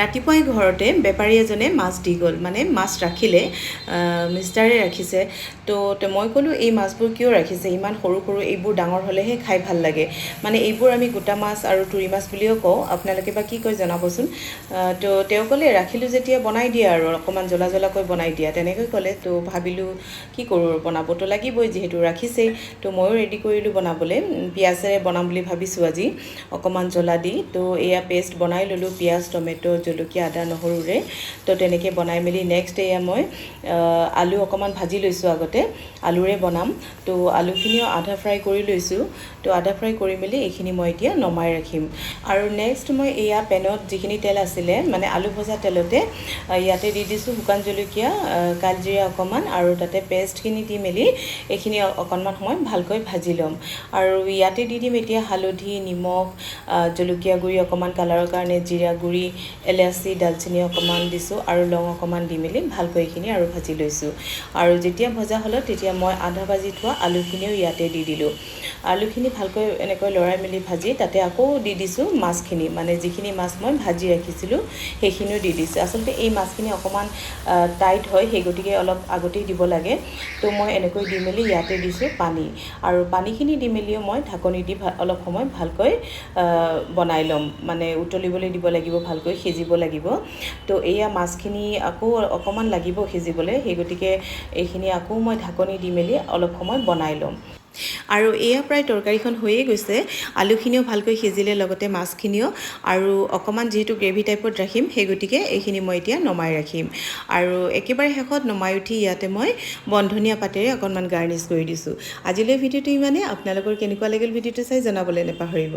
ৰাতিপুৱাই ঘৰতে বেপাৰী এজনে মাছ দি গ'ল, মানে মাছ ৰাখিলে, মিষ্টাৰে ৰাখিছে। তো মই ক'লোঁ এই মাছবোৰ কিয় ৰাখিছে, ইমান সৰু সৰু, এইবোৰ ডাঙৰ হ'লেহে খাই ভাল লাগে, মানে এইবোৰ আমি গোটা মাছ আৰু তুৰি মাছ বুলিও কওঁ, আপোনালোকে বা কি কয় জনাবচোন। তো তেওঁ ক'লে ৰাখিলোঁ যেতিয়া বনাই দিয়া আৰু অকণমান জ্বলা জ্বলাকৈ বনাই দিয়া, তেনেকৈ ক'লে। তো ভাবিলোঁ কি কৰোঁ, বনাবতো লাগিবই যিহেতু ৰাখিছেই। তো ময়ো ৰেডি কৰিলোঁ বনাবলৈ, পিঁয়াজেৰে বনাম বুলি ভাবিছোঁ আজি, অকণমান জ্বলা দি। তো এয়া পেষ্ট বনাই ল'লোঁ, পিঁয়াজ, টমেটো, জলকীয়া, আদা, নহৰুৰে। তো তেনেকৈ বনাই মেলি নেক্সট এয়া মই আলু অকণমান ভাজি লৈছোঁ আগতে, আলুৰে বনাম। তো আলুখিনিও আধা ফ্ৰাই কৰি লৈছোঁ। তো আধা ফ্ৰাই কৰি মেলি এইখিনি মই এতিয়া নমাই ৰাখিম। আৰু নেক্সট মই এয়া পেনত যিখিনি তেল আছিলে, মানে আলু ভজা তেলতে ইয়াতে দি দিছোঁ শুকান জলকীয়া, কালজিৰা অকণমান, আৰু তাতে পেষ্টখিনি দি মেলি এইখিনি অকণমান সময় ভালকৈ ভাজি ল'ম। আৰু ইয়াতে দি দিম এতিয়া হালধি, নিমখ, জলকীয়া গুড়ি অকণমান কালাৰৰ কাৰণে, জিৰা গুড়ি, এলাচি, দালচেনি অকণমান দিছোঁ, আৰু লং অকণমান দি মেলি ভালকৈ এইখিনি আৰু ভাজি লৈছোঁ। আৰু যেতিয়া ভজা হ'ল তেতিয়া মই আধা ভাজি থোৱা আলুখিনিও ইয়াতে দি দিলোঁ। আলুখিনি ভালকৈ এনেকৈ লৰাই মেলি ভাজি তাতে আকৌ দি দিছোঁ মাছখিনি, মানে যিখিনি মাছ মই ভাজি ৰাখিছিলোঁ সেইখিনিও দি দিছোঁ। আচলতে এই মাছখিনি অকণমান টাইট হয়, সেই গতিকে অলপ আগতেই দিব লাগে। তো মই এনেকৈ দি মেলি ইয়াতে দিছোঁ পানী, আৰু পানীখিনি দি মেলিও মই ঢাকনি দি অলপ সময় ভালকৈ বনাই ল'ম, মানে উতলিবলৈ দিব লাগিব, ভালকৈ সিজিব লাগিব। তো এয়া মাছখিনি আকৌ অকণমান লাগিব সিজিবলৈ, সেই গতিকে এইখিনি আকৌ মই ঢাকনি দি মেলি অলপ সময় বনাই ল'ম। আৰু এয়া প্ৰায় তৰকাৰীখন হৈয়ে গৈছে, আলুখিনিও ভালকৈ সিজিলে, লগতে মাছখিনিও। আৰু অকণমান যিহেতু গ্ৰেভি টাইপত ৰাখিম, সেই গতিকে এইখিনি মই এতিয়া নমাই ৰাখিম। আৰু একেবাৰে শেষত নমাই উঠি ইয়াতে মই বনধনীয়া পাতেৰে অকণমান গাৰ্নিছ কৰি দিছোঁ। আজিলৈ ভিডিঅ'টো ইমানেই। আপোনালোকৰ কেনেকুৱা লাগিল ভিডিঅ'টো চাই জনাবলৈ নাপাহৰিব।